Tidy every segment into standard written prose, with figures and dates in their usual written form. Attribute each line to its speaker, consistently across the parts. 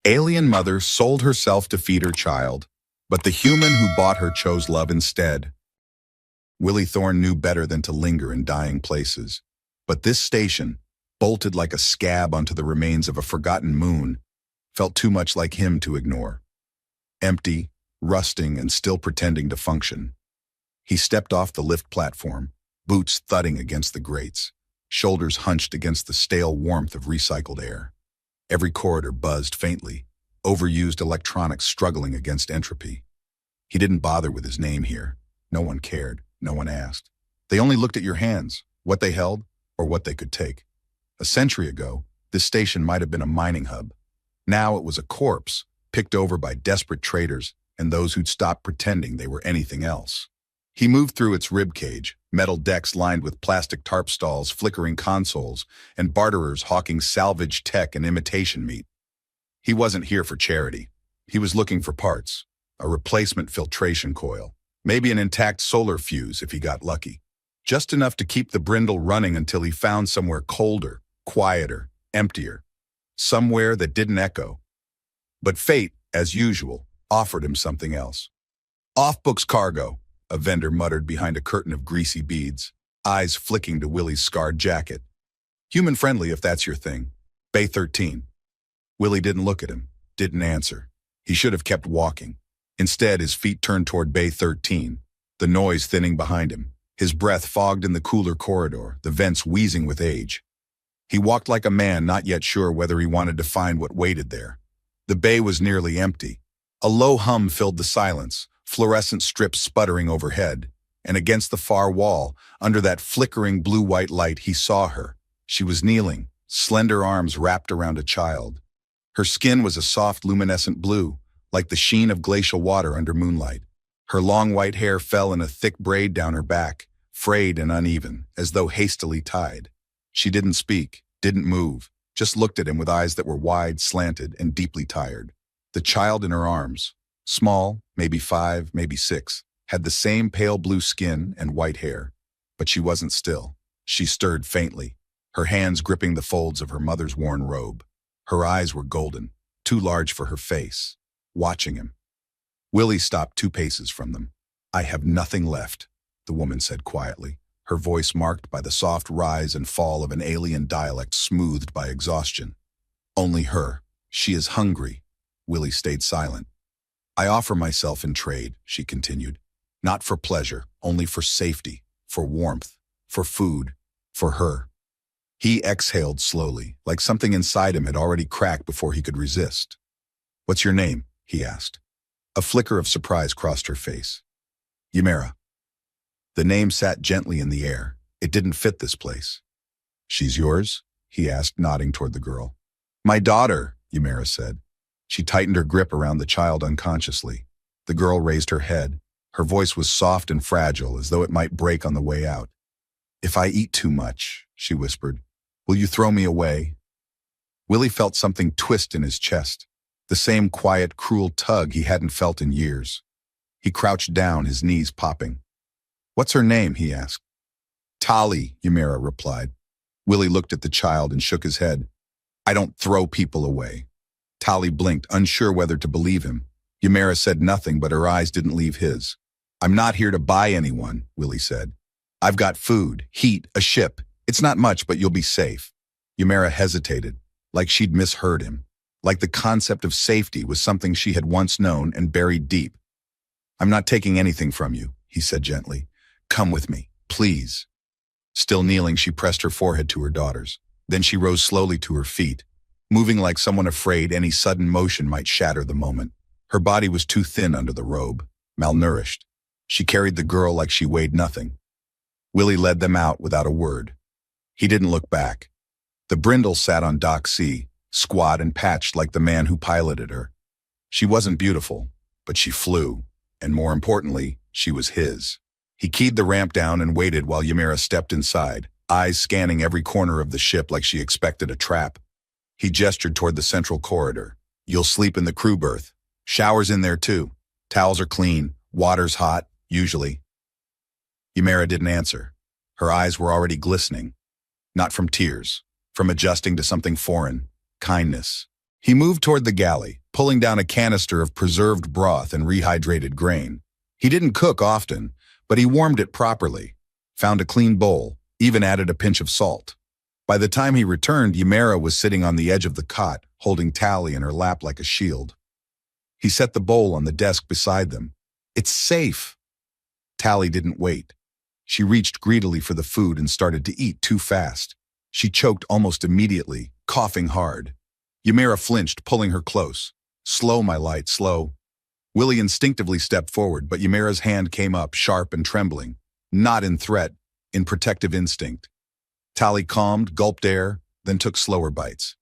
Speaker 1: Alien mother sold herself to feed her child, but the human who bought her chose love instead. Willie Thorne knew better than to linger in dying places, but this station, bolted like a scab onto the remains of a forgotten moon, felt too much like him to ignore. Empty, rusting, and still pretending to function. He stepped off the lift platform, boots thudding against the grates, shoulders hunched against the stale warmth of recycled air. Every corridor buzzed faintly, overused electronics struggling against entropy. He didn't bother with his name here. No one cared. No one asked. They only looked at your hands, what they held, or what they could take. A century ago, this station might have been a mining hub. Now it was a corpse, picked over by desperate traders and those who'd stopped pretending they were anything else. He moved through its ribcage, metal decks lined with plastic tarp stalls, flickering consoles, and barterers hawking salvaged tech and imitation meat. He wasn't here for charity. He was looking for parts, a replacement filtration coil, maybe an intact solar fuse if he got lucky. Just enough to keep the brindle running until he found somewhere colder, quieter, emptier. Somewhere that didn't echo. But fate, as usual, offered him something else. Off-books cargo, a vendor muttered behind a curtain of greasy beads, eyes flicking to Willie's scarred jacket. Human-friendly if that's your thing. Bay 13. Willie didn't look at him, didn't answer. He should have kept walking. Instead, his feet turned toward Bay 13, the noise thinning behind him, his breath fogged in the cooler corridor, the vents wheezing with age. He walked like a man not yet sure whether he wanted to find what waited there. The bay was nearly empty. A low hum filled the silence, fluorescent strips sputtering overhead, and against the far wall, under that flickering blue-white light, he saw her. She was kneeling, slender arms wrapped around a child. Her skin was a soft luminescent blue, like the sheen of glacial water under moonlight. Her long white hair fell in a thick braid down her back, frayed and uneven, as though hastily tied. She didn't speak, didn't move, just looked at him with eyes that were wide, slanted, and deeply tired. The child in her arms, small, maybe 5, maybe 6, had the same pale blue skin and white hair. But she wasn't still. She stirred faintly, her hands gripping the folds of her mother's worn robe. Her eyes were golden, too large for her face, watching him. Willie stopped 2 paces from them. "I have nothing left," the woman said quietly, her voice marked by the soft rise and fall of an alien dialect smoothed by exhaustion. "Only her. She is hungry." Willie stayed silent. "I offer myself in trade," she continued. "Not for pleasure, only for safety, for warmth, for food, for her." He exhaled slowly, like something inside him had already cracked before he could resist. "What's your name?" he asked. A flicker of surprise crossed her face. "Ymera." The name sat gently in the air. It didn't fit this place. "She's yours?" he asked, nodding toward the girl. "My daughter," Ymera said. She tightened her grip around the child unconsciously. The girl raised her head. Her voice was soft and fragile, as though it might break on the way out. "If I eat too much," she whispered, "will you throw me away?" Willie felt something twist in his chest, the same quiet, cruel tug he hadn't felt in years. He crouched down, his knees popping. "What's her name?" he asked. "Tali," Ymera replied. Willie looked at the child and shook his head. "I don't throw people away." Tali blinked, unsure whether to believe him. Ymera said nothing, but her eyes didn't leave his. "I'm not here to buy anyone," Willie said. "I've got food, heat, a ship. It's not much, but you'll be safe." Ymera hesitated, like she'd misheard him, like the concept of safety was something she had once known and buried deep. "I'm not taking anything from you," he said gently. "Come with me, please." Still kneeling, she pressed her forehead to her daughter's. Then she rose slowly to her feet, moving like someone afraid any sudden motion might shatter the moment. Her body was too thin under the robe, malnourished. She carried the girl like she weighed nothing. Willie led them out without a word. He didn't look back. The brindle sat on Dock C, squat and patched like the man who piloted her. She wasn't beautiful, but she flew, and more importantly, she was his. He keyed the ramp down and waited while Ymera stepped inside, eyes scanning every corner of the ship like she expected a trap. He gestured toward the central corridor. "You'll sleep in the crew berth. Showers in there too. Towels are clean, water's hot, usually." Ymera didn't answer. Her eyes were already glistening. Not from tears, from adjusting to something foreign, kindness. He moved toward the galley, pulling down a canister of preserved broth and rehydrated grain. He didn't cook often, but he warmed it properly, found a clean bowl, even added a pinch of salt. By the time he returned, Ymera was sitting on the edge of the cot, holding Tally in her lap like a shield. He set the bowl on the desk beside them. "It's safe." Tally didn't wait. She reached greedily for the food and started to eat too fast. She choked almost immediately, coughing hard. Ymera flinched, pulling her close. "Slow, my light, slow." Willie instinctively stepped forward, but Ymera's hand came up, sharp and trembling. Not in threat, in protective instinct. Tally calmed, gulped air, then took slower bites.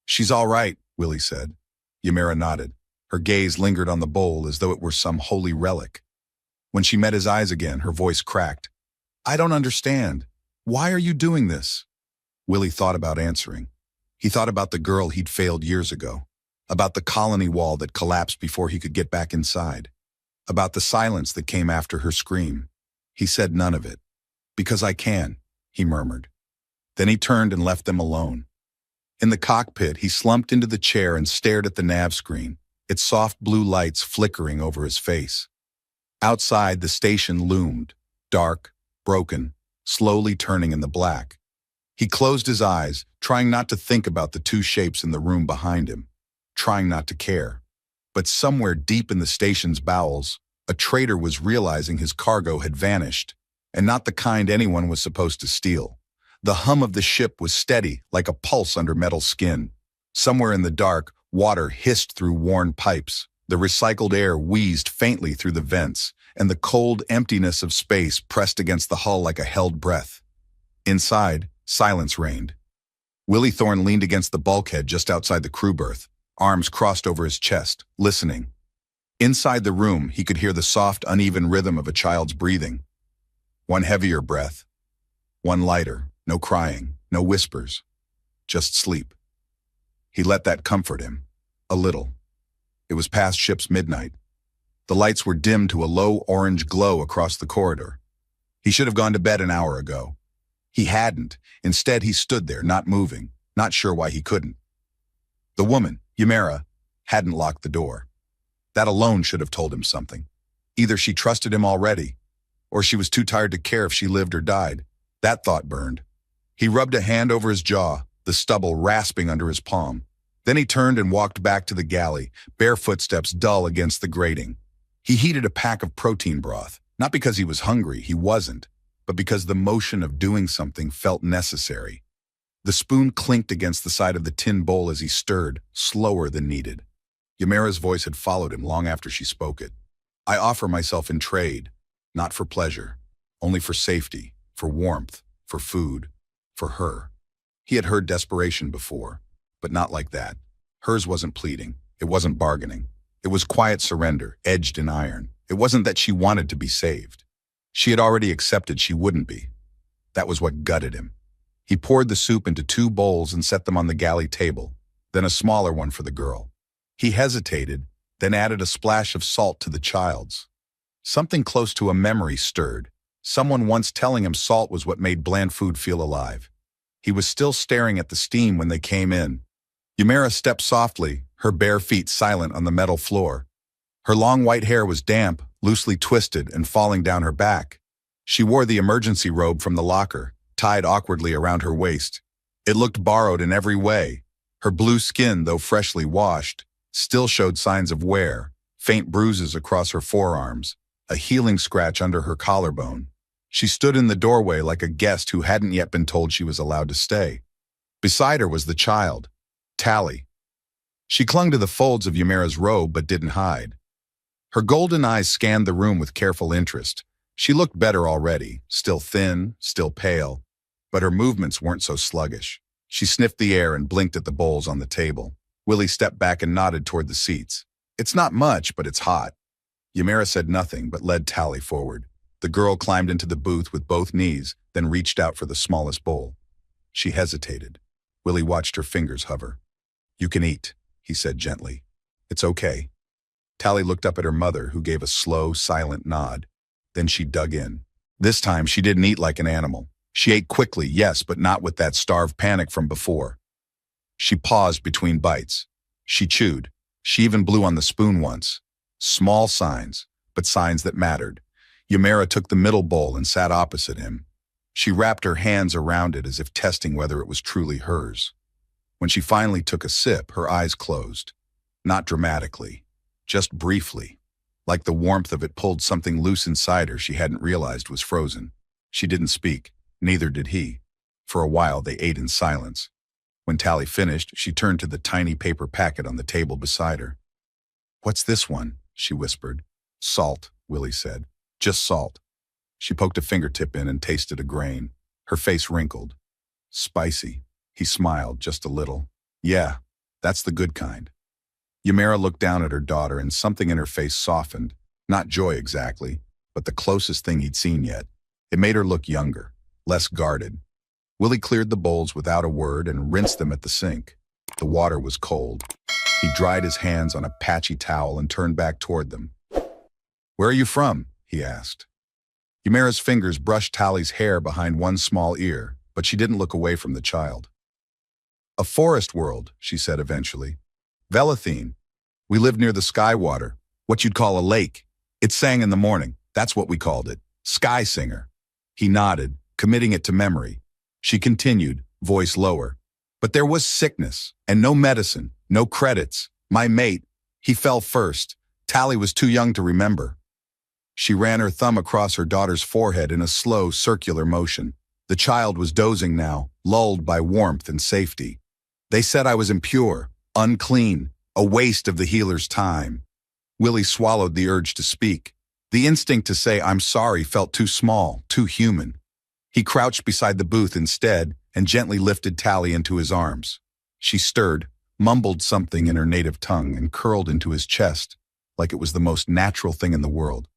Speaker 1: "She's all right," Willie said. Ymera nodded. Her gaze lingered on the bowl as though it were some holy relic. When she met his eyes again, her voice cracked. "I don't understand. Why are you doing this?" Willie thought about answering. He thought about the girl he'd failed years ago, about the colony wall that collapsed before he could get back inside, about the silence that came after her scream. He said none of it. "Because I can," he murmured. Then he turned and left them alone. In the cockpit, he slumped into the chair and stared at the nav screen, its soft blue lights flickering over his face. Outside, the station loomed, dark, broken, slowly turning in the black. He closed his eyes, trying not to think about the two shapes in the room behind him, trying not to care. But somewhere deep in the station's bowels, a traitor was realizing his cargo had vanished, and not the kind anyone was supposed to steal. The hum of the ship was steady, like a pulse under metal skin. Somewhere in the dark, water hissed through worn pipes. The recycled air wheezed faintly through the vents, and the cold emptiness of space pressed against the hull like a held breath. Inside, silence reigned. Willie Thorne leaned against the bulkhead just outside the crew berth, arms crossed over his chest, listening. Inside the room, he could hear the soft, uneven rhythm of a child's breathing. One heavier breath, one lighter, no crying, no whispers, just sleep. He let that comfort him, a little. It was past ship's midnight. The lights were dimmed to a low orange glow across the corridor. He should have gone to bed an hour ago. He hadn't. Instead, he stood there, not moving, not sure why he couldn't. The woman, Ymera, hadn't locked the door. That alone should have told him something. Either she trusted him already, or she was too tired to care if she lived or died. That thought burned. He rubbed a hand over his jaw, the stubble rasping under his palm. Then he turned and walked back to the galley, bare footsteps dull against the grating. He heated a pack of protein broth, not because he was hungry, he wasn't, but because the motion of doing something felt necessary. The spoon clinked against the side of the tin bowl as he stirred, slower than needed. Ymera's voice had followed him long after she spoke it. "I offer myself in trade, not for pleasure, only for safety, for warmth, for food, for her." He had heard desperation before, but not like that. Hers wasn't pleading. It wasn't bargaining. It was quiet surrender, edged in iron. It wasn't that she wanted to be saved. She had already accepted she wouldn't be. That was what gutted him. He poured the soup into 2 bowls and set them on the galley table, then a smaller one for the girl. He hesitated, then added a splash of salt to the child's. Something close to a memory stirred, someone once telling him salt was what made bland food feel alive. He was still staring at the steam when they came in. Ymera stepped softly, her bare feet silent on the metal floor. Her long white hair was damp, loosely twisted and falling down her back. She wore the emergency robe from the locker, tied awkwardly around her waist. It looked borrowed in every way. Her blue skin, though freshly washed, still showed signs of wear, faint bruises across her forearms, a healing scratch under her collarbone. She stood in the doorway like a guest who hadn't yet been told she was allowed to stay. Beside her was the child, Tally. She clung to the folds of Ymera's robe but didn't hide. Her golden eyes scanned the room with careful interest. She looked better already, still thin, still pale, but her movements weren't so sluggish. She sniffed the air and blinked at the bowls on the table. Willie stepped back and nodded toward the seats. "It's not much, but it's hot." Ymera said nothing but led Tally forward. The girl climbed into the booth with both knees, then reached out for the smallest bowl. She hesitated. Willie watched her fingers hover. "You can eat," he said gently. "It's okay." Tally looked up at her mother, who gave a slow, silent nod. Then she dug in. This time, she didn't eat like an animal. She ate quickly, yes, but not with that starved panic from before. She paused between bites. She chewed. She even blew on the spoon once. Small signs, but signs that mattered. Ymera took the middle bowl and sat opposite him. She wrapped her hands around it as if testing whether it was truly hers. When she finally took a sip, her eyes closed. Not dramatically, just briefly. Like the warmth of it pulled something loose inside her she hadn't realized was frozen. She didn't speak, neither did he. For a while they ate in silence. When Tally finished, she turned to the tiny paper packet on the table beside her. "What's this one?" she whispered. "Salt," Willie said. "Just salt." She poked a fingertip in and tasted a grain. Her face wrinkled. "Spicy." He smiled just a little. "Yeah, that's the good kind." Ymera looked down at her daughter and something in her face softened. Not joy exactly, but the closest thing he'd seen yet. It made her look younger, less guarded. Willie cleared the bowls without a word and rinsed them at the sink. The water was cold. He dried his hands on a patchy towel and turned back toward them. "Where are you from?" he asked. Ymera's fingers brushed Tally's hair behind one small ear, but she didn't look away from the child. "A forest world," she said eventually. "Velathine. We lived near the sky water, what you'd call a lake. It sang in the morning. That's what we called it. Sky singer." He nodded, committing it to memory. She continued, voice lower. "But there was sickness, and no medicine, no credits. My mate, he fell first. Tally was too young to remember." She ran her thumb across her daughter's forehead in a slow, circular motion. The child was dozing now, lulled by warmth and safety. "They said I was impure, unclean, a waste of the healer's time." Willie swallowed the urge to speak. The instinct to say "I'm sorry" felt too small, too human. He crouched beside the booth instead and gently lifted Tally into his arms. She stirred, mumbled something in her native tongue, and curled into his chest like it was the most natural thing in the world.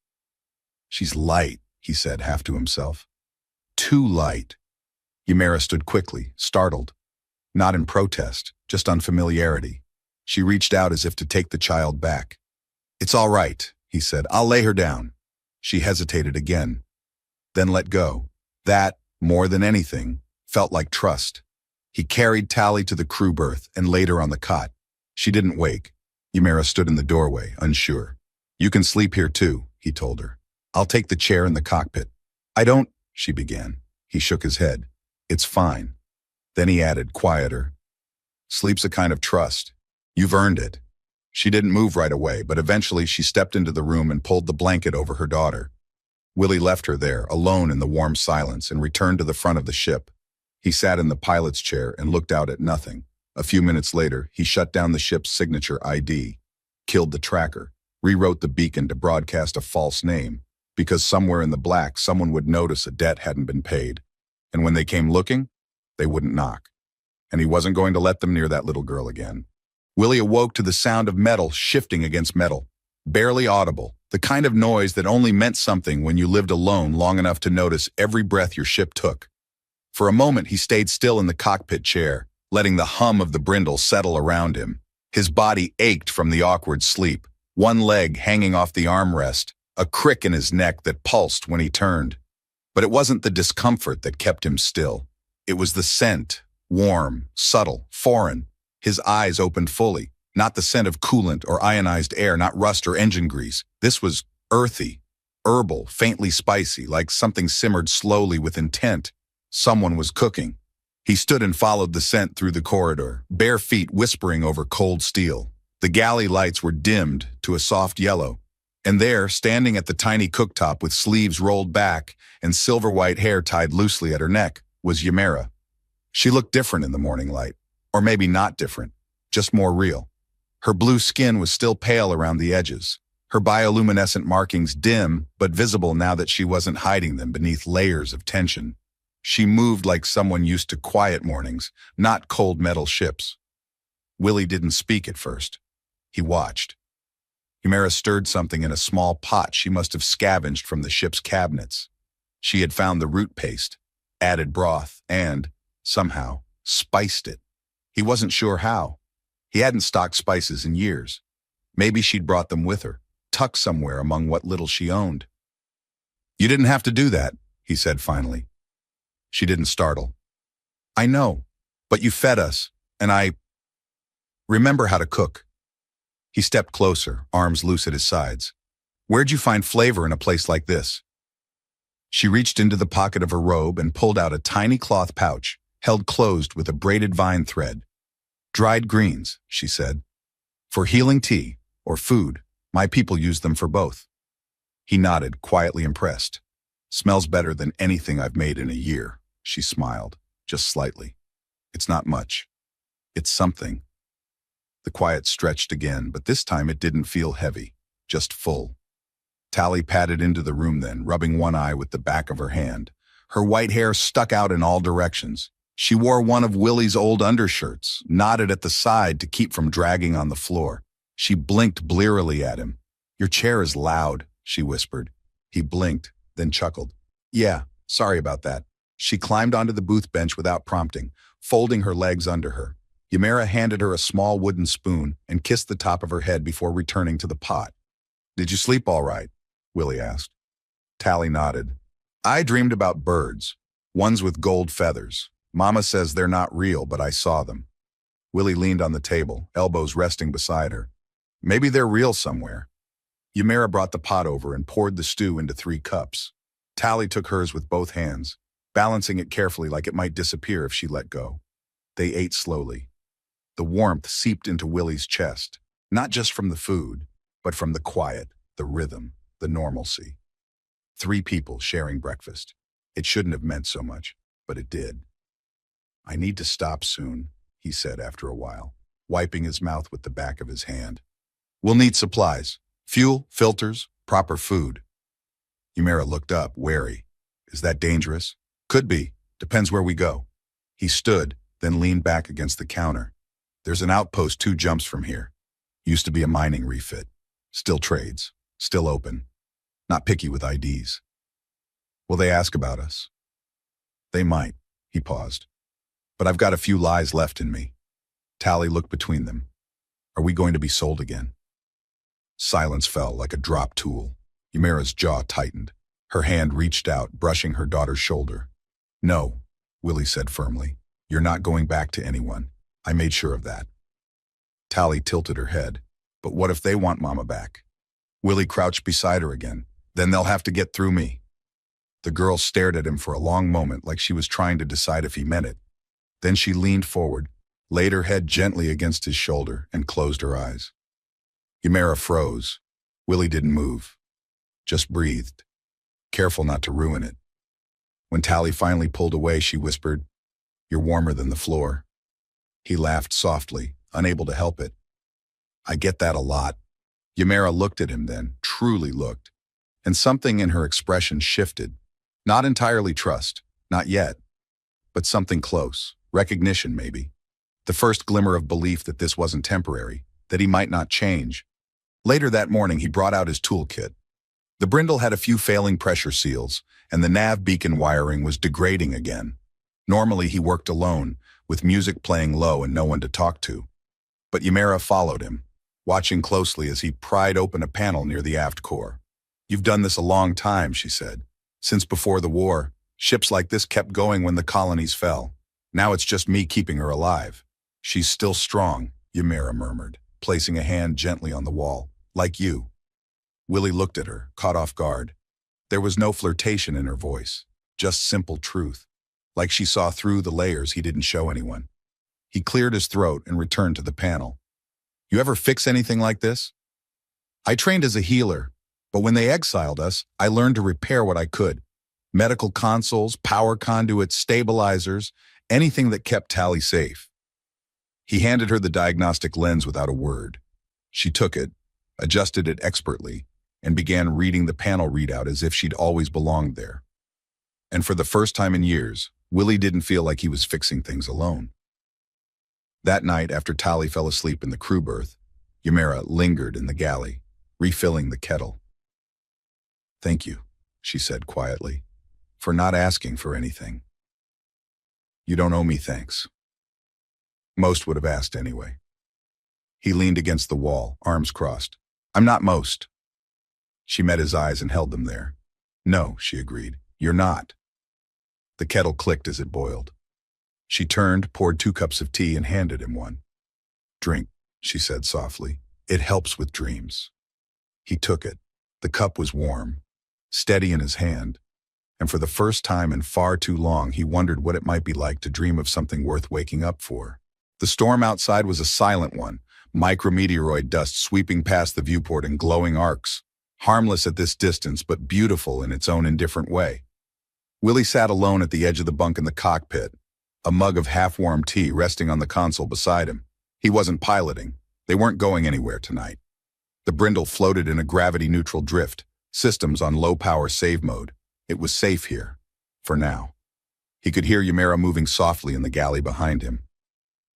Speaker 1: "She's light," he said, half to himself. "Too light." Ymera stood quickly, startled. Not in protest, just unfamiliarity. She reached out as if to take the child back. "It's all right," he said. "I'll lay her down." She hesitated again, then let go. That, more than anything, felt like trust. He carried Tally to the crew berth and laid her on the cot. She didn't wake. Ymera stood in the doorway, unsure. "You can sleep here too," he told her. "I'll take the chair in the cockpit." "I don't," she began. He shook his head. "It's fine." Then he added, quieter, "Sleep's a kind of trust. You've earned it." She didn't move right away, but eventually she stepped into the room and pulled the blanket over her daughter. Willie left her there, alone in the warm silence, and returned to the front of the ship. He sat in the pilot's chair and looked out at nothing. A few minutes later, he shut down the ship's signature ID, killed the tracker, rewrote the beacon to broadcast a false name, because somewhere in the black someone would notice a debt hadn't been paid. And when they came looking, they wouldn't knock. And he wasn't going to let them near that little girl again. Willie awoke to the sound of metal shifting against metal, barely audible, the kind of noise that only meant something when you lived alone long enough to notice every breath your ship took. For a moment, he stayed still in the cockpit chair, letting the hum of the brindle settle around him. His body ached from the awkward sleep, one leg hanging off the armrest, a crick in his neck that pulsed when he turned. But it wasn't the discomfort that kept him still. It was the scent, warm, subtle, foreign. His eyes opened fully. Not the scent of coolant or ionized air, not rust or engine grease. This was earthy, herbal, faintly spicy, like something simmered slowly with intent. Someone was cooking. He stood and followed the scent through the corridor, bare feet whispering over cold steel. The galley lights were dimmed to a soft yellow. And there, standing at the tiny cooktop with sleeves rolled back and silver-white hair tied loosely at her neck, was Ymera. She looked different in the morning light. Or maybe not different, just more real. Her blue skin was still pale around the edges, her bioluminescent markings dim but visible now that she wasn't hiding them beneath layers of tension. She moved like someone used to quiet mornings, not cold metal ships. Willie didn't speak at first. He watched. Ymera stirred something in a small pot she must have scavenged from the ship's cabinets. She had found the root paste, added broth, and, somehow, spiced it. He wasn't sure how. He hadn't stocked spices in years. Maybe she'd brought them with her, tucked somewhere among what little she owned. "You didn't have to do that," he said finally. She didn't startle. "I know, but you fed us, and I..." Remember how to cook. He stepped closer, arms loose at his sides. Where'd you find flavor in a place like this? She reached into the pocket of her robe and pulled out a tiny cloth pouch, held closed with a braided vine thread. Dried greens, she said. For healing tea, or food, my people use them for both. He nodded, quietly impressed. Smells better than anything I've made in a year, she smiled, just slightly. It's not much. It's something. The quiet stretched again, but this time it didn't feel heavy, just full. Tally padded into the room then, rubbing one eye with the back of her hand. Her white hair stuck out in all directions. She wore one of Willie's old undershirts, knotted at the side to keep from dragging on the floor. She blinked blearily at him. Your chair is loud, she whispered. He blinked, then chuckled. Yeah, sorry about that. She climbed onto the booth bench without prompting, folding her legs under her. Ymera handed her a small wooden spoon and kissed the top of her head before returning to the pot. Did you sleep all right? Willie asked. Tally nodded. I dreamed about birds, ones with gold feathers. Mama says they're not real, but I saw them. Willie leaned on the table, elbows resting beside her. Maybe they're real somewhere. Ymera brought the pot over and poured the stew into 3 cups. Tally took hers with both hands, balancing it carefully like it might disappear if she let go. They ate slowly. The warmth seeped into Willie's chest, not just from the food, but from the quiet, the rhythm, the normalcy. 3 people sharing breakfast. It shouldn't have meant so much, but it did. I need to stop soon, he said after a while, wiping his mouth with the back of his hand. We'll need supplies, fuel, filters, proper food. Ymera looked up, wary. Is that dangerous? Could be. Depends where we go. He stood, then leaned back against the counter. There's an outpost 2 jumps from here. Used to be a mining refit. Still trades. Still open. Not picky with IDs. Will they ask about us? They might. He paused. But I've got a few lies left in me. Tally looked between them. Are we going to be sold again? Silence fell like a drop tool. Ymera's jaw tightened. Her hand reached out, brushing her daughter's shoulder. No, Willie said firmly. You're not going back to anyone. I made sure of that. Tally tilted her head. But what if they want Mama back? Willie crouched beside her again. Then they'll have to get through me. The girl stared at him for a long moment like she was trying to decide if he meant it. Then she leaned forward, laid her head gently against his shoulder, and closed her eyes. Ymera froze. Willie didn't move. Just breathed. Careful not to ruin it. When Tally finally pulled away, she whispered, You're warmer than the floor. He laughed softly, unable to help it. I get that a lot. Ymera looked at him then, truly looked, and something in her expression shifted. Not entirely trust, not yet, but something close, recognition maybe. The first glimmer of belief that this wasn't temporary, that he might not change. Later that morning, he brought out his toolkit. The Brindle had a few failing pressure seals, and the nav beacon wiring was degrading again. Normally, he worked alone, with music playing low and no one to talk to. But Ymera followed him, watching closely as he pried open a panel near the aft core. You've done this a long time, she said. Since before the war, ships like this kept going when the colonies fell. Now it's just me keeping her alive. She's still strong, Ymera murmured, placing a hand gently on the wall. Like you. Willie looked at her, caught off guard. There was no flirtation in her voice, just simple truth, like she saw through the layers he didn't show anyone. He cleared his throat and returned to the panel. You ever fix anything like this? I trained as a healer, but when they exiled us, I learned to repair what I could. Medical consoles, power conduits, stabilizers, anything that kept Tally safe. He handed her the diagnostic lens without a word. She took it, adjusted it expertly, and began reading the panel readout as if she'd always belonged there. And for the first time in years, Willie didn't feel like he was fixing things alone. That night, after Tally fell asleep in the crew berth, Ymera lingered in the galley, refilling the kettle. Thank you, she said quietly, for not asking for anything. You don't owe me thanks. Most would have asked anyway. He leaned against the wall, arms crossed. I'm not most. She met his eyes and held them there. No, she agreed. You're not. The kettle clicked as it boiled. She turned, poured 2 cups of tea, and handed him one. Drink, she said softly. It helps with dreams. He took it. The cup was warm, steady in his hand, and for the first time in far too long, he wondered what it might be like to dream of something worth waking up for. The storm outside was a silent one, micrometeoroid dust sweeping past the viewport in glowing arcs, harmless at this distance but beautiful in its own indifferent way. Willie sat alone at the edge of the bunk in the cockpit, a mug of half-warm tea resting on the console beside him. He wasn't piloting. They weren't going anywhere tonight. The Brindle floated in a gravity-neutral drift, systems on low-power save mode. It was safe here, for now. He could hear Ymera moving softly in the galley behind him.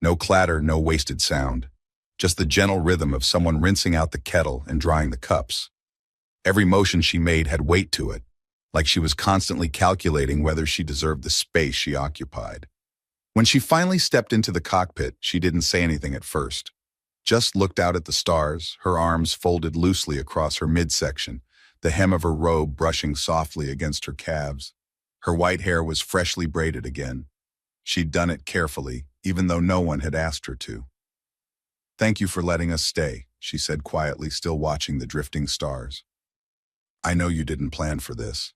Speaker 1: No clatter, no wasted sound. Just the gentle rhythm of someone rinsing out the kettle and drying the cups. Every motion she made had weight to it, like she was constantly calculating whether she deserved the space she occupied. When she finally stepped into the cockpit, she didn't say anything at first. Just looked out at the stars, her arms folded loosely across her midsection, the hem of her robe brushing softly against her calves. Her white hair was freshly braided again. She'd done it carefully, even though no one had asked her to. "Thank you for letting us stay," she said quietly, still watching the drifting stars. "I know you didn't plan for this."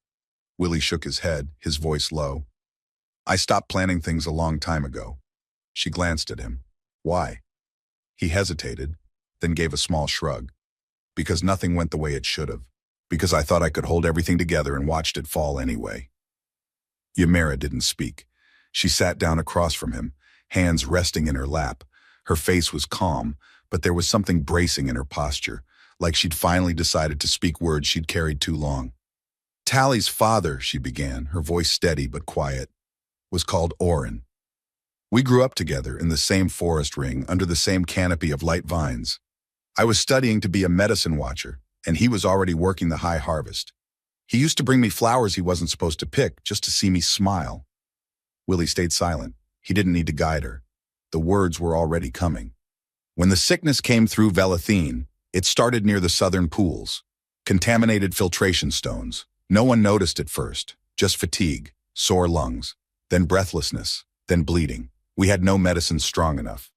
Speaker 1: Willie shook his head, his voice low. "I stopped planning things a long time ago." She glanced at him. "Why?" He hesitated, then gave a small shrug. "Because nothing went the way it should have. Because I thought I could hold everything together and watched it fall anyway." Ymera didn't speak. She sat down across from him, hands resting in her lap. Her face was calm, but there was something bracing in her posture, like she'd finally decided to speak words she'd carried too long. "Tally's father," she began, her voice steady but quiet, "was called Orin. We grew up together in the same forest ring under the same canopy of light vines. I was studying to be a medicine watcher, and he was already working the high harvest. He used to bring me flowers he wasn't supposed to pick just to see me smile." Willie stayed silent. He didn't need to guide her. The words were already coming. "When the sickness came through Velathine, it started near the southern pools. Contaminated filtration stones. No one noticed at first. Just fatigue, sore lungs, then breathlessness, then bleeding. We had no medicine strong enough."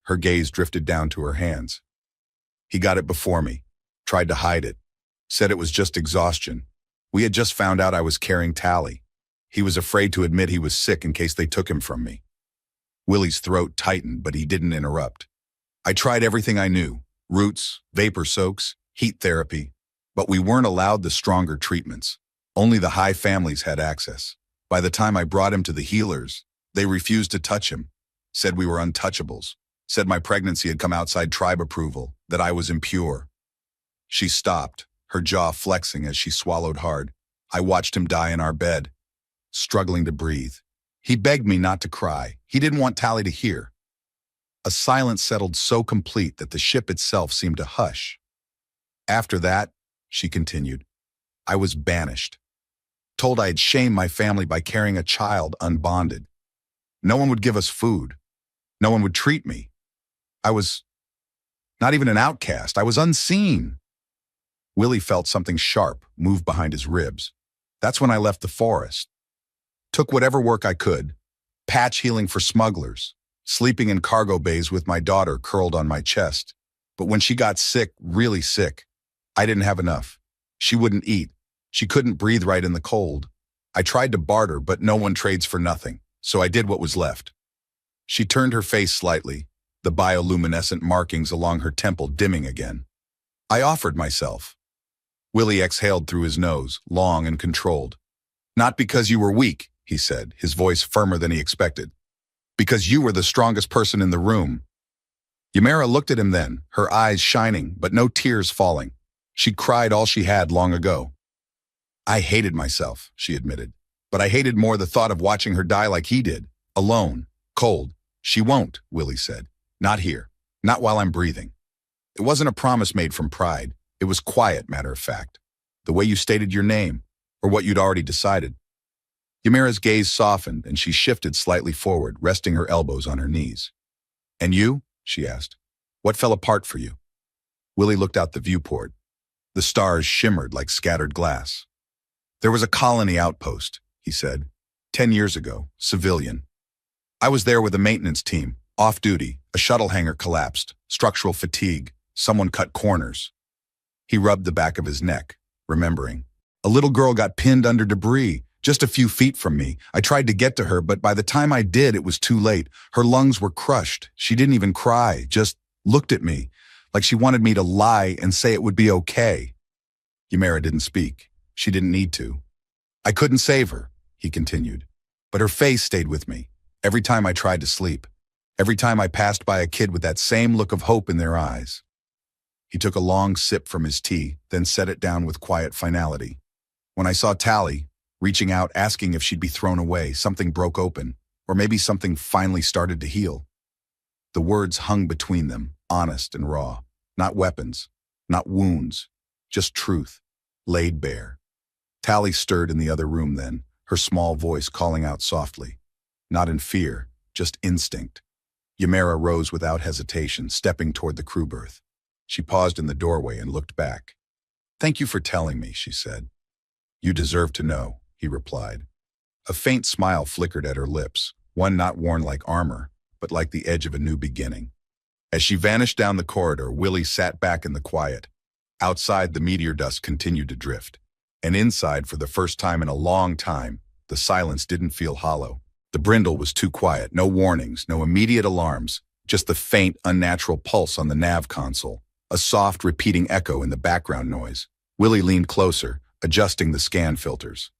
Speaker 1: Her gaze drifted down to her hands. "He got it before me. Tried to hide it. Said it was just exhaustion. We had just found out I was carrying Tally. He was afraid to admit he was sick in case they took him from me." Willie's throat tightened, but he didn't interrupt. "I tried everything I knew. Roots, vapor soaks, heat therapy. But we weren't allowed the stronger treatments. Only the high families had access. By the time I brought him to the healers, they refused to touch him. Said we were untouchables. Said my pregnancy had come outside tribe approval, that I was impure." She stopped, her jaw flexing as she swallowed hard. "I watched him die in our bed, struggling to breathe. He begged me not to cry. He didn't want Tally to hear." A silence settled so complete that the ship itself seemed to hush. "After that," she continued, "I was banished. Told I had shamed my family by carrying a child unbonded. No one would give us food. No one would treat me. I was not even an outcast. I was unseen." Willie felt something sharp move behind his ribs. "That's when I left the forest. Took whatever work I could. Patch healing for smugglers. Sleeping in cargo bays with my daughter curled on my chest. But when she got sick, really sick, I didn't have enough. She wouldn't eat. She couldn't breathe right in the cold. I tried to barter, but no one trades for nothing. So I did what was left." She turned her face slightly, the bioluminescent markings along her temple dimming again. "I offered myself." Willie exhaled through his nose, long and controlled. "Not because you were weak," he said, his voice firmer than he expected. "Because you were the strongest person in the room." Ymera looked at him then, her eyes shining, but no tears falling. She'd cried all she had long ago. "I hated myself," she admitted. "But I hated more the thought of watching her die like he did, alone, cold." "She won't," Willie said. "Not here. Not while I'm breathing." It wasn't a promise made from pride. It was quiet, matter of fact. The way you stated your name, or what you'd already decided. Ymera's gaze softened, and she shifted slightly forward, resting her elbows on her knees. "And you?" she asked. "What fell apart for you?" Willie looked out the viewport. The stars shimmered like scattered glass. "There was a colony outpost," he said. 10 years ago, civilian. I was there with a maintenance team, Off duty, a shuttle hangar collapsed. Structural fatigue. Someone cut corners. He rubbed the back of his neck, remembering. A little girl got pinned under debris, just a few feet from me. I tried to get to her, but by the time I did, it was too late. Her lungs were crushed. She didn't even cry, just looked at me, like she wanted me to lie and say it would be okay. Ymera didn't speak. She didn't need to. I couldn't save her, he continued. But her face stayed with me, every time I tried to sleep. Every time I passed by a kid with that same look of hope in their eyes. He took a long sip from his tea, then set it down with quiet finality. When I saw Tally, reaching out asking if she'd be thrown away, something broke open, or maybe something finally started to heal. The words hung between them, honest and raw. Not weapons, not wounds, just truth, laid bare. Tally stirred in the other room then, her small voice calling out softly. Not in fear, just instinct. Ymera rose without hesitation, stepping toward the crew berth. She paused in the doorway and looked back. Thank you for telling me, she said. You deserve to know, he replied. A faint smile flickered at her lips, one not worn like armor, but like the edge of a new beginning. As she vanished down the corridor, Willie sat back in the quiet. Outside, the meteor dust continued to drift. And inside, for the first time in a long time, the silence didn't feel hollow. The brindle was too quiet, no warnings, no immediate alarms, just the faint, unnatural pulse on the nav console, a soft, repeating echo in the background noise. Willie leaned closer, adjusting the scan filters.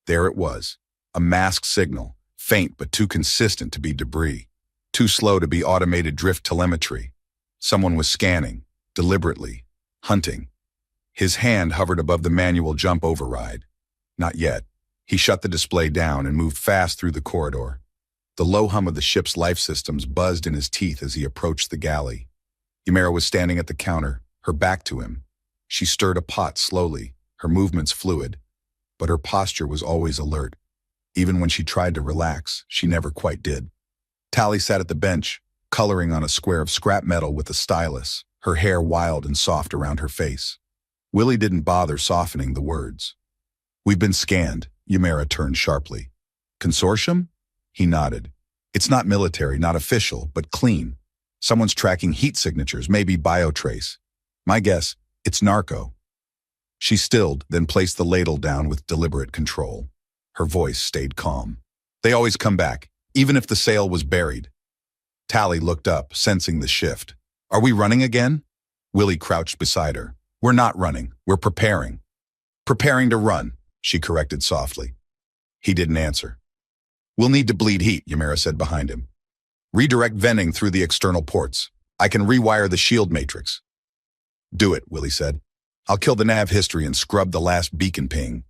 Speaker 1: There it was, a masked signal, faint but too consistent to be debris, too slow to be automated drift telemetry. Someone was scanning, deliberately, hunting. His hand hovered above the manual jump override. Not yet. He shut the display down and moved fast through the corridor. The low hum of the ship's life systems buzzed in his teeth as he approached the galley. Ymera was standing at the counter, her back to him. She stirred a pot slowly, her movements fluid, but her posture was always alert. Even when she tried to relax, she never quite did. Tally sat at the bench, coloring on a square of scrap metal with a stylus, her hair wild and soft around her face. Willie didn't bother softening the words. We've been scanned, Ymera turned sharply. Consortium? He nodded. It's not military, not official, but clean. Someone's tracking heat signatures, maybe biotrace. My guess, it's narco. She stilled, then placed the ladle down with deliberate control. Her voice stayed calm. They always come back, even if the sail was buried. Tally looked up, sensing the shift. Are we running again? Willie crouched beside her. We're not running, we're preparing. Preparing to run, she corrected softly. He didn't answer. We'll need to bleed heat, Ymera said behind him. Redirect venting through the external ports. I can rewire the shield matrix. Do it, Willie said. I'll kill the nav history and scrub the last beacon ping.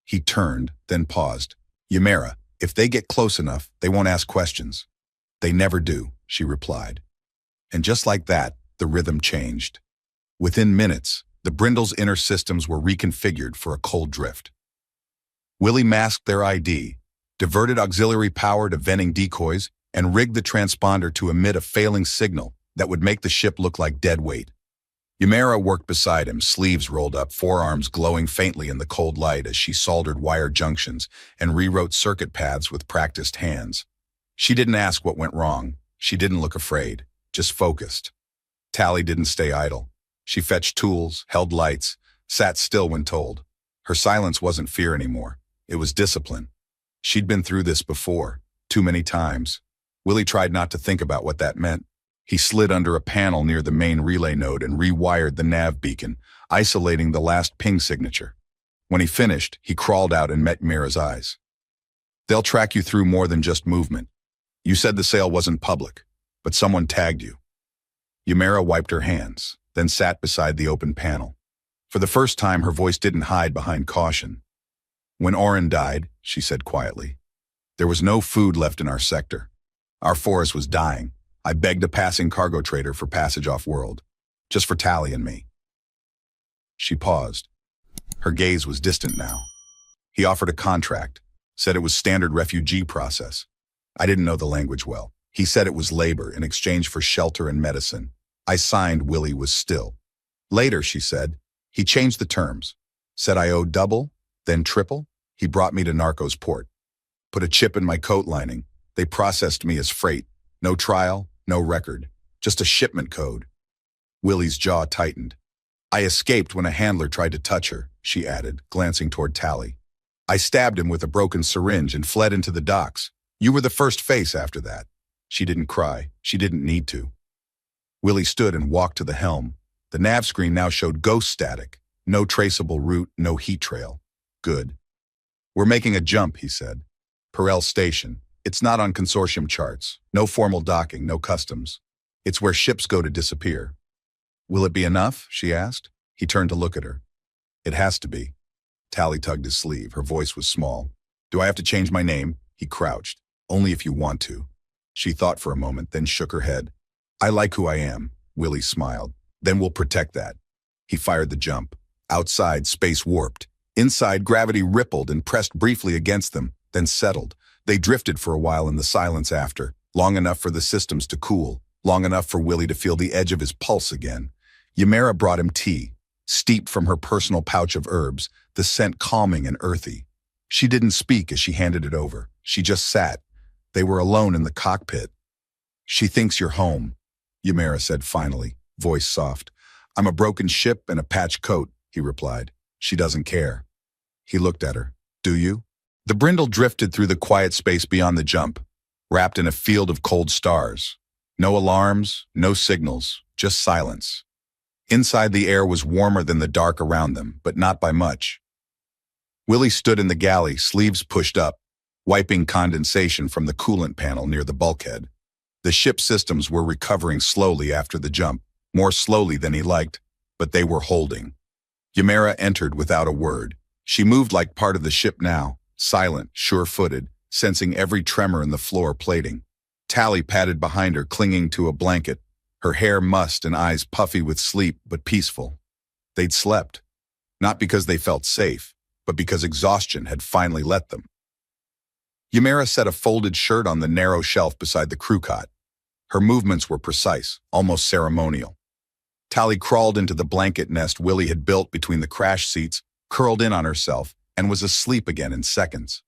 Speaker 1: He turned, then paused. Ymera, if they get close enough, they won't ask questions. They never do, she replied. And just like that, the rhythm changed. Within minutes, the brindle's inner systems were reconfigured for a cold drift. Willie masked their ID, diverted auxiliary power to venting decoys, and rigged the transponder to emit a failing signal that would make the ship look like dead weight. Ymera worked beside him, sleeves rolled up, forearms glowing faintly in the cold light as she soldered wire junctions and rewrote circuit paths with practiced hands. She didn't ask what went wrong. She didn't look afraid, just focused. Tally didn't stay idle. She fetched tools, held lights, sat still when told. Her silence wasn't fear anymore. It was discipline. She'd been through this before, too many times. Willie tried not to think about what that meant. He slid under a panel near the main relay node and rewired the nav beacon, isolating the last ping signature. When he finished, he crawled out and met Ymera's eyes. They'll track you through more than just movement. You said the sale wasn't public, but someone tagged you. Ymera wiped her hands, then sat beside the open panel. For the first time, her voice didn't hide behind caution. When Oren died, she said quietly, there was no food left in our sector. Our forest was dying. I begged a passing cargo trader for passage off-world, just for Tally and me. She paused. Her gaze was distant now. He offered a contract, said it was standard refugee process. I didn't know the language well. He said it was labor in exchange for shelter and medicine. I signed. Willie was still. Later, she said, he changed the terms. Said I owed double, then triple. He brought me to Narcos port. Put a chip in my coat lining. They processed me as freight. No trial, No record. Just a shipment code. Willie's jaw tightened. I escaped when a handler tried to touch her, she added, glancing toward Tally. I stabbed him with a broken syringe and fled into the docks. You were the first face after that. She didn't cry. She didn't need to. Willie stood and walked to the helm. The nav screen now showed ghost static. No traceable route, no heat trail. Good. We're making a jump, he said. Perel Station. It's not on consortium charts. No formal docking, no customs. It's where ships go to disappear. Will it be enough? She asked. He turned to look at her. It has to be. Tally tugged his sleeve. Her voice was small. Do I have to change my name? He crouched. Only if you want to. She thought for a moment, then shook her head. I like who I am. Willie smiled. Then we'll protect that. He fired the jump. Outside, space warped. Inside, gravity rippled and pressed briefly against them, then settled. They drifted for a while in the silence after, long enough for the systems to cool, long enough for Willie to feel the edge of his pulse again. Ymera brought him tea, steeped from her personal pouch of herbs, the scent calming and earthy. She didn't speak as she handed it over. She just sat. They were alone in the cockpit. She thinks you're home, Ymera said finally, voice soft. I'm a broken ship and a patched coat, he replied. She doesn't care. He looked at her. Do you? The brindle drifted through the quiet space beyond the jump, wrapped in a field of cold stars. No alarms, no signals, just silence. Inside, the air was warmer than the dark around them, but not by much. Willie stood in the galley, sleeves pushed up, wiping condensation from the coolant panel near the bulkhead. The ship's systems were recovering slowly after the jump, more slowly than he liked, but they were holding. Ymera entered without a word. She moved like part of the ship now, silent, sure-footed, sensing every tremor in the floor plating. Tally padded behind her, clinging to a blanket, her hair mussed and eyes puffy with sleep, but peaceful. They'd slept, not because they felt safe, but because exhaustion had finally let them. Ymera set a folded shirt on the narrow shelf beside the crew cot. Her movements were precise, almost ceremonial. Tally crawled into the blanket nest Willie had built between the crash seats, curled in on herself, and was asleep again in seconds.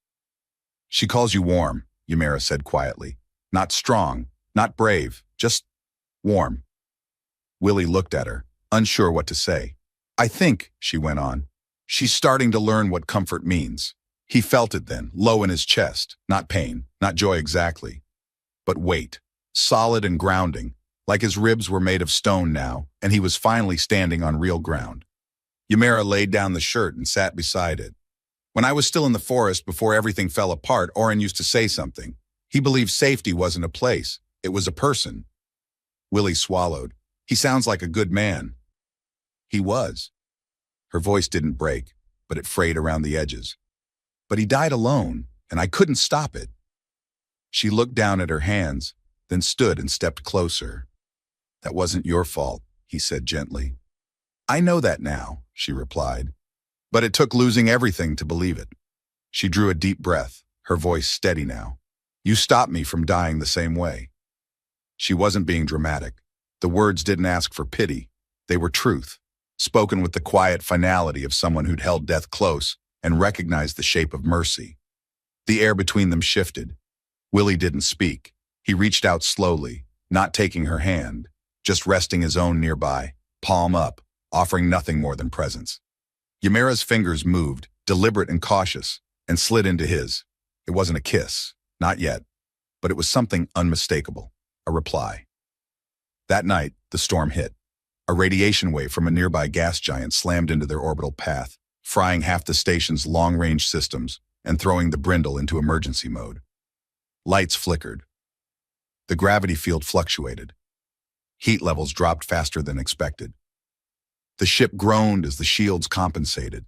Speaker 1: She calls you warm, Ymera said quietly. Not strong, not brave, just warm. Willie looked at her, unsure what to say. I think, she went on, she's starting to learn what comfort means. He felt it then, low in his chest, not pain, not joy exactly, but weight, solid and grounding, like his ribs were made of stone now, and he was finally standing on real ground. Ymera laid down the shirt and sat beside it. When I was still in the forest before everything fell apart, Oren used to say something. He believed safety wasn't a place, it was a person. Willie swallowed. He sounds like a good man. He was. Her voice didn't break, but it frayed around the edges. But he died alone, and I couldn't stop it. She looked down at her hands, then stood and stepped closer. That wasn't your fault, he said gently. I know that now, she replied. But it took losing everything to believe it. She drew a deep breath, her voice steady now. You stopped me from dying the same way. She wasn't being dramatic. The words didn't ask for pity. They were truth, spoken with the quiet finality of someone who'd held death close and recognized the shape of mercy. The air between them shifted. Willie didn't speak. He reached out slowly, not taking her hand, just resting his own nearby, palm up, offering nothing more than presence. Ymera's fingers moved, deliberate and cautious, and slid into his. It wasn't a kiss, not yet, but it was something unmistakable, a reply. That night, the storm hit. A radiation wave from a nearby gas giant slammed into their orbital path, frying half the station's long-range systems and throwing the Brindle into emergency mode. Lights flickered. The gravity field fluctuated. Heat levels dropped faster than expected. The ship groaned as the shields compensated.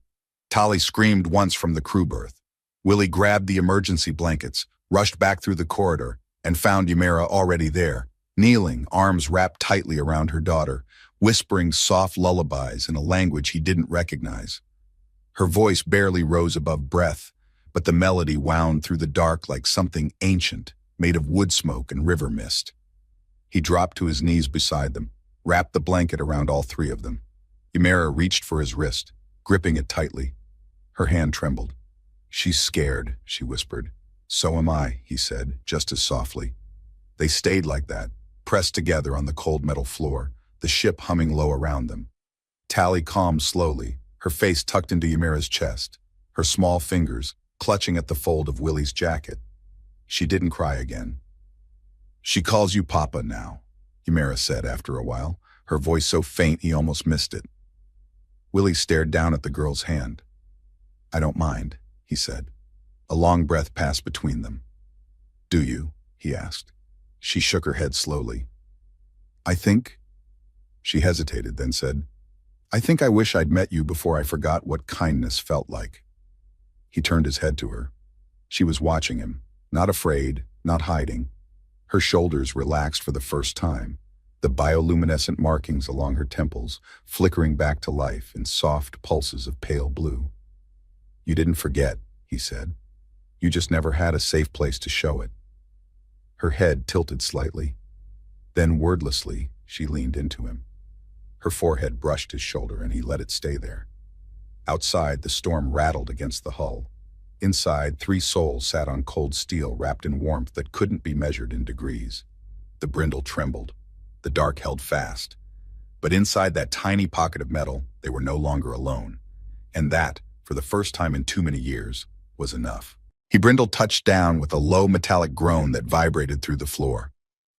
Speaker 1: Tally screamed once from the crew berth. Willie grabbed the emergency blankets, rushed back through the corridor, and found Ymera already there, kneeling, arms wrapped tightly around her daughter, whispering soft lullabies in a language he didn't recognize. Her voice barely rose above breath, but the melody wound through the dark like something ancient, made of wood smoke and river mist. He dropped to his knees beside them, wrapped the blanket around all three of them. Ymera reached for his wrist, gripping it tightly. Her hand trembled. She's scared, she whispered. So am I, he said, just as softly. They stayed like that, pressed together on the cold metal floor, the ship humming low around them. Tally calmed slowly, her face tucked into Ymira's chest, her small fingers clutching at the fold of Willie's jacket. She didn't cry again. "She calls you Papa now," Ymira said after a while, her voice so faint he almost missed it. Willie stared down at the girl's hand. "I don't mind," he said. A long breath passed between them. "Do you?" he asked. She shook her head slowly. "I think—" She hesitated, then said, "I think I wish I'd met you before I forgot what kindness felt like." He turned his head to her. She was watching him, not afraid, not hiding. Her shoulders relaxed for the first time, the bioluminescent markings along her temples flickering back to life in soft pulses of pale blue. "You didn't forget," he said. "You just never had a safe place to show it." Her head tilted slightly. Then, wordlessly, she leaned into him. Her forehead brushed his shoulder and he let it stay there. Outside, the storm rattled against the hull. Inside, 3 souls sat on cold steel wrapped in warmth that couldn't be measured in degrees. The brindle trembled. The dark held fast. But inside that tiny pocket of metal, they were no longer alone. And that, for the first time in too many years, was enough. Brindle touched down with a low metallic groan that vibrated through the floor.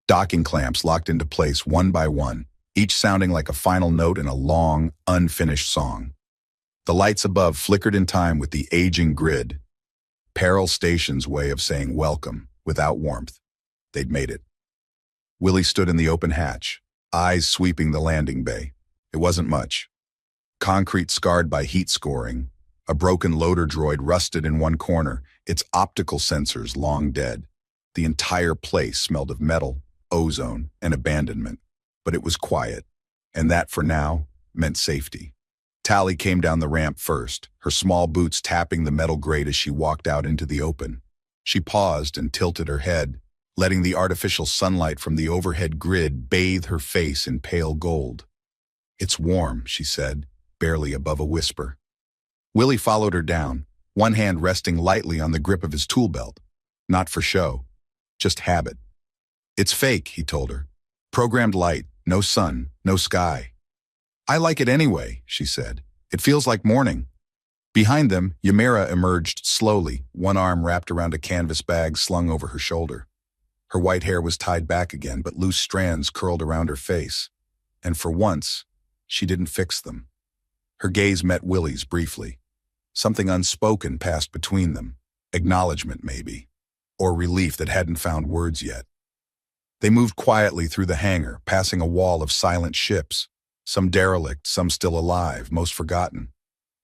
Speaker 1: Docking clamps locked into place one by one, each sounding like a final note in a long, unfinished song. The lights above flickered in time with the aging grid. Peril Station's way of saying welcome, without warmth. They'd made it. Willie stood in the open hatch, eyes sweeping the landing bay. It wasn't much. Concrete scarred by heat scoring, a broken loader droid rusted in one corner, its optical sensors long dead. The entire place smelled of metal, ozone, and abandonment. But it was quiet, and that, for now, meant safety. Tally came down the ramp first, her small boots tapping the metal grate as she walked out into the open. She paused and tilted her head, letting the artificial sunlight from the overhead grid bathe her face in pale gold. "It's warm," she said, barely above a whisper. Willie followed her down, one hand resting lightly on the grip of his tool belt. Not for show, just habit. "It's fake," he told her. "Programmed light, no sun, no sky." "I like it anyway," she said. "It feels like morning." Behind them, Ymira emerged slowly, one arm wrapped around a canvas bag slung over her shoulder. Her white hair was tied back again, but loose strands curled around her face. And for once, she didn't fix them. Her gaze met Willie's briefly. Something unspoken passed between them. Acknowledgement, maybe. Or relief that hadn't found words yet. They moved quietly through the hangar, passing a wall of silent ships. Some derelict, some still alive, most forgotten.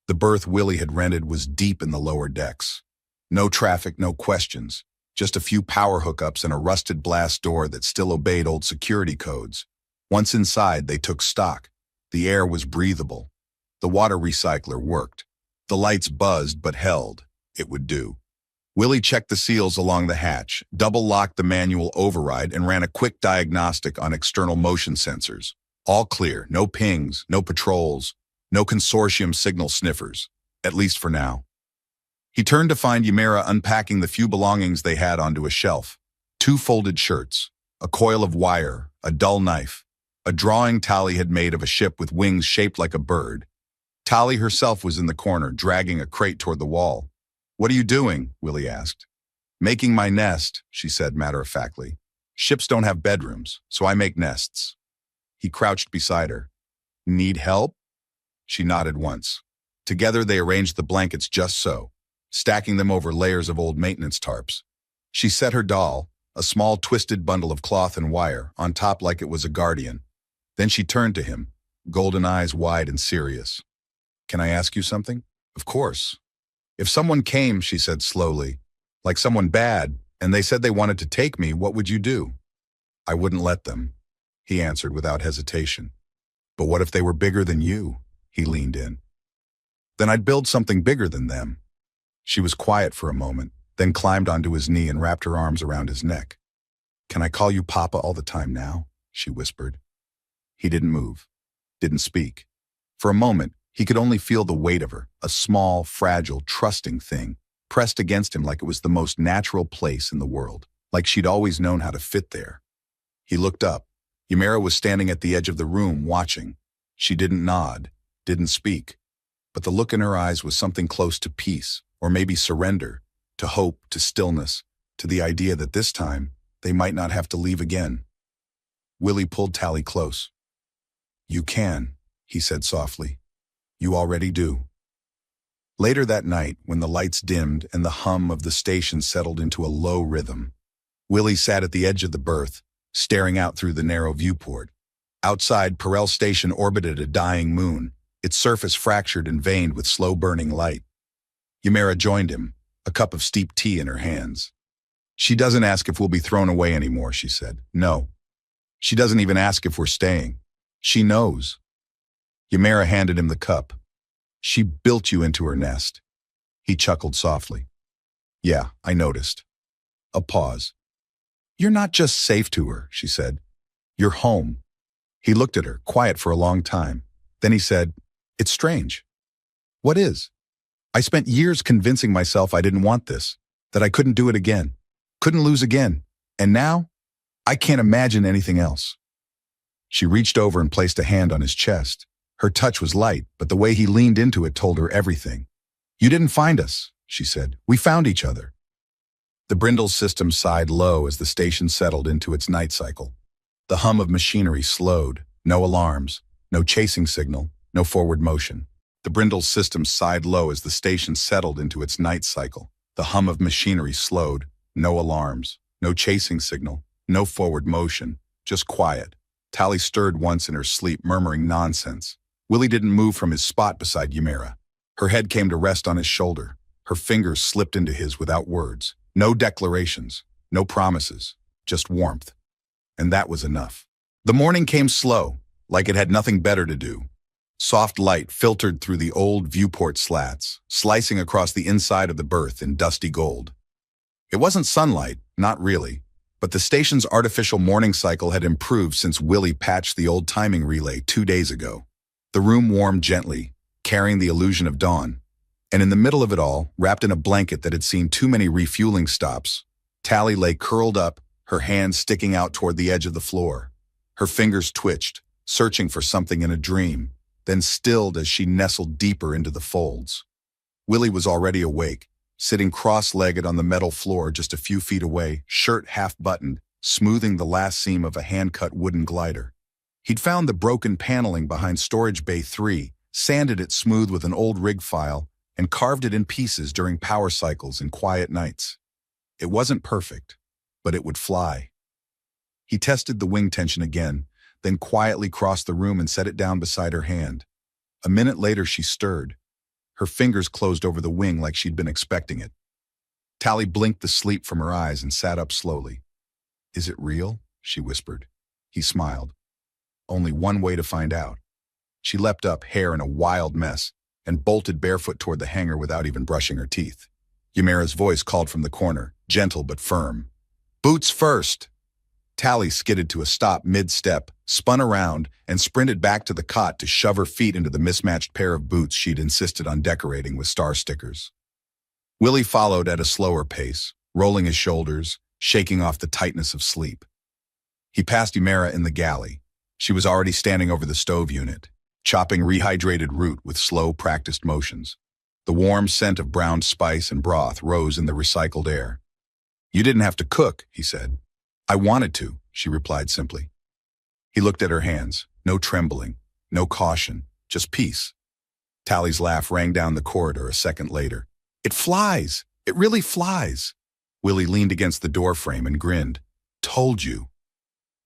Speaker 1: The berth Willie had rented was deep in the lower decks. No traffic, no questions. Just a few power hookups and a rusted blast door that still obeyed old security codes. Once inside, they took stock. The air was breathable. The water recycler worked. The lights buzzed but held. It would do. Willie checked the seals along the hatch, double-locked the manual override, and ran a quick diagnostic on external motion sensors. All clear, no pings, no patrols, no consortium signal sniffers, at least for now. He turned to find Ymira unpacking the few belongings they had onto a shelf. 2 folded shirts, a coil of wire, a dull knife, a drawing Tally had made of a ship with wings shaped like a bird. Tally herself was in the corner, dragging a crate toward the wall. "What are you doing?" Willie asked. "Making my nest," she said matter-of-factly. "Ships don't have bedrooms, so I make nests." He crouched beside her. "Need help?" She nodded once. Together they arranged the blankets just so, stacking them over layers of old maintenance tarps. She set her doll, a small twisted bundle of cloth and wire, on top like it was a guardian. Then she turned to him, golden eyes wide and serious. "Can I ask you something?" "Of course." "If someone came," she said slowly, "like someone bad, and they said they wanted to take me, what would you do?" "I wouldn't let them," he answered without hesitation. "But what if they were bigger than you?" He leaned in. "Then I'd build something bigger than them." She was quiet for a moment, then climbed onto his knee and wrapped her arms around his neck. "Can I call you Papa all the time now?" she whispered. He didn't move, didn't speak. For a moment, he could only feel the weight of her, a small, fragile, trusting thing, pressed against him like it was the most natural place in the world, like she'd always known how to fit there. He looked up, Ymera was standing at the edge of the room, watching. She didn't nod, didn't speak, but the look in her eyes was something close to peace, or maybe surrender, to hope, to stillness, to the idea that this time they might not have to leave again. Willie pulled Tally close. "You can," he said softly. "You already do." Later that night, when the lights dimmed and the hum of the station settled into a low rhythm, Willie sat at the edge of the berth, staring out through the narrow viewport. Outside, Perel Station orbited a dying moon, its surface fractured and veined with slow-burning light. Ymera joined him, a cup of steeped tea in her hands. "She doesn't ask if we'll be thrown away anymore," she said. "No. She doesn't even ask if we're staying. She knows." Ymera handed him the cup. "She built you into her nest." He chuckled softly. "Yeah, I noticed." A pause. "You're not just safe to her," she said. "You're home." He looked at her, quiet for a long time. Then he said, "It's strange." "What is?" "I spent years convincing myself I didn't want this, that I couldn't do it again, couldn't lose again. And now, I can't imagine anything else." She reached over and placed a hand on his chest. Her touch was light, but the way he leaned into it told her everything. "You didn't find us," she said. "We found each other." The Brindle system sighed low as the station settled into its night cycle. The hum of machinery slowed. No alarms, no chasing signal, no forward motion. The Brindle system sighed low as the station settled into its night cycle. The hum of machinery slowed. No alarms, no chasing signal, no forward motion, just quiet. Tally stirred once in her sleep, murmuring nonsense. Willie didn't move from his spot beside Ymera. Her head came to rest on his shoulder. Her fingers slipped into his without words. No declarations, no promises, just warmth. And that was enough. The morning came slow, like it had nothing better to do. Soft light filtered through the old viewport slats, slicing across the inside of the berth in dusty gold. It wasn't sunlight, not really, but the station's artificial morning cycle had improved since Willie patched the old timing relay 2 days ago. The room warmed gently, carrying the illusion of dawn. And in the middle of it all, wrapped in a blanket that had seen too many refueling stops, Tally lay curled up, her hands sticking out toward the edge of the floor. Her fingers twitched, searching for something in a dream, then stilled as she nestled deeper into the folds. Willie was already awake, sitting cross-legged on the metal floor just a few feet away, shirt half-buttoned, smoothing the last seam of a hand-cut wooden glider. He'd found the broken paneling behind Storage Bay 3, sanded it smooth with an old rig file, and carved it in pieces during power cycles and quiet nights. It wasn't perfect, but it would fly. He tested the wing tension again, then quietly crossed the room and set it down beside her hand. A minute later, she stirred. Her fingers closed over the wing like she'd been expecting it. Tally blinked the sleep from her eyes and sat up slowly. "Is it real?" she whispered. He smiled. "Only one way to find out." She leapt up, hair in a wild mess, and bolted barefoot toward the hangar without even brushing her teeth. Ymera's voice called from the corner, gentle but firm. "Boots first!" Tally skidded to a stop mid-step, spun around, and sprinted back to the cot to shove her feet into the mismatched pair of boots she'd insisted on decorating with star stickers. Willie followed at a slower pace, rolling his shoulders, shaking off the tightness of sleep. He passed Ymera in the galley. She was already standing over the stove unit, chopping rehydrated root with slow, practiced motions. The warm scent of browned spice and broth rose in the recycled air. "You didn't have to cook," he said. "I wanted to," she replied simply. He looked at her hands. No trembling, no caution, just peace. Tally's laugh rang down the corridor a second later. "It flies! It really flies!" Willie leaned against the doorframe and grinned. "Told you."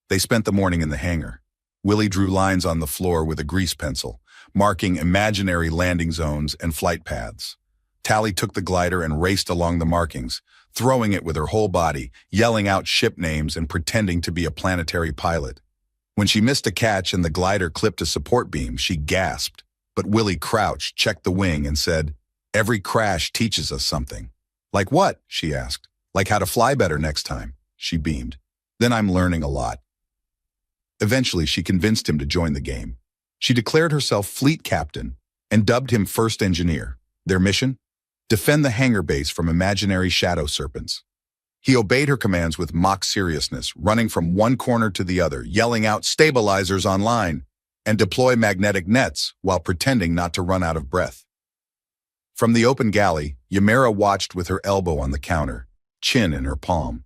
Speaker 1: They spent the morning in the hangar. Willie drew lines on the floor with a grease pencil, marking imaginary landing zones and flight paths. Tally took the glider and raced along the markings, throwing it with her whole body, yelling out ship names and pretending to be a planetary pilot. When she missed a catch and the glider clipped a support beam, she gasped. But Willie crouched, checked the wing, and said, "Every crash teaches us something." "Like what?" she asked. "Like how to fly better next time," she beamed. "Then I'm learning a lot." Eventually, she convinced him to join the game. She declared herself fleet captain and dubbed him first engineer. Their mission? Defend the hangar base from imaginary shadow serpents. He obeyed her commands with mock seriousness, running from one corner to the other, yelling out stabilizers online and deploy magnetic nets while pretending not to run out of breath. From the open galley, Ymera watched with her elbow on the counter, chin in her palm.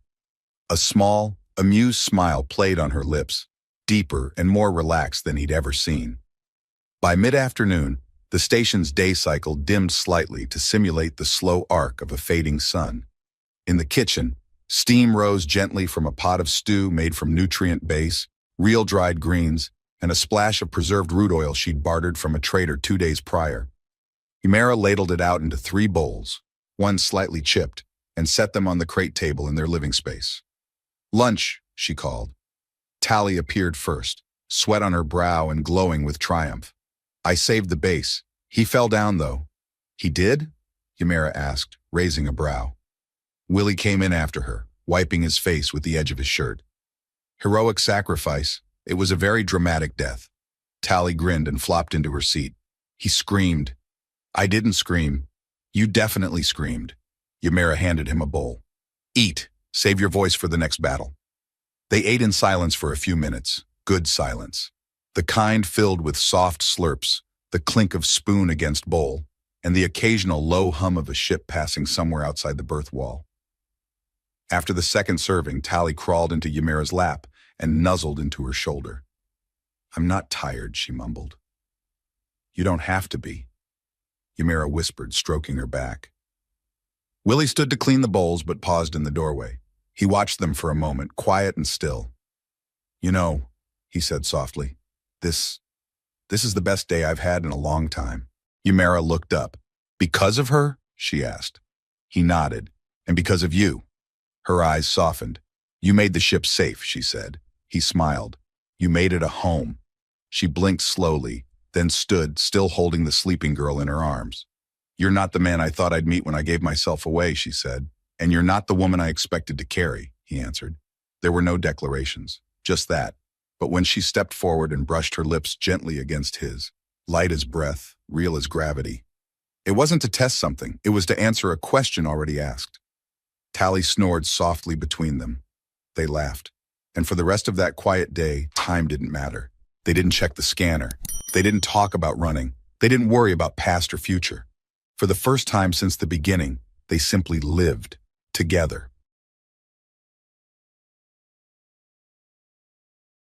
Speaker 1: A small, amused smile played on her lips, deeper and more relaxed than he'd ever seen. By mid-afternoon, the station's day cycle dimmed slightly to simulate the slow arc of a fading sun. In the kitchen, steam rose gently from a pot of stew made from nutrient base, real dried greens, and a splash of preserved root oil she'd bartered from a trader 2 days prior. Ymera ladled it out into 3 bowls, one slightly chipped, and set them on the crate table in their living space. "Lunch," she called. Tally appeared first, sweat on her brow and glowing with triumph. "I saved the base. He fell down, though." "He did?" Ymera asked, raising a brow. Willie came in after her, wiping his face with the edge of his shirt. "Heroic sacrifice. It was a very dramatic death." Tally grinned and flopped into her seat. "He screamed." "I didn't scream." "You definitely screamed." Ymera handed him a bowl. "Eat. Save your voice for the next battle." They ate in silence for a few minutes, good silence. The kind filled with soft slurps, the clink of spoon against bowl, and the occasional low hum of a ship passing somewhere outside the berth wall. After the second serving, Tally crawled into Ymera's lap and nuzzled into her shoulder. "I'm not tired," she mumbled. "You don't have to be," Ymera whispered, stroking her back. Willie stood to clean the bowls but paused in the doorway. He watched them for a moment, quiet and still. "You know," he said softly, This is the best day I've had in a long time." Ymera looked up. "Because of her?" she asked. He nodded. "And because of you." Her eyes softened. "You made the ship safe," she said. He smiled. "You made it a home." She blinked slowly, then stood, still holding the sleeping girl in her arms. "You're not the man I thought I'd meet when I gave myself away," she said. "And you're not the woman I expected to carry," he answered. There were no declarations, just that. But when she stepped forward and brushed her lips gently against his, light as breath, real as gravity, it wasn't to test something, it was to answer a question already asked. Tally snored softly between them. They laughed. And for the rest of that quiet day, time didn't matter. They didn't check the scanner. They didn't talk about running. They didn't worry about past or future. For the first time since the beginning, they simply lived together.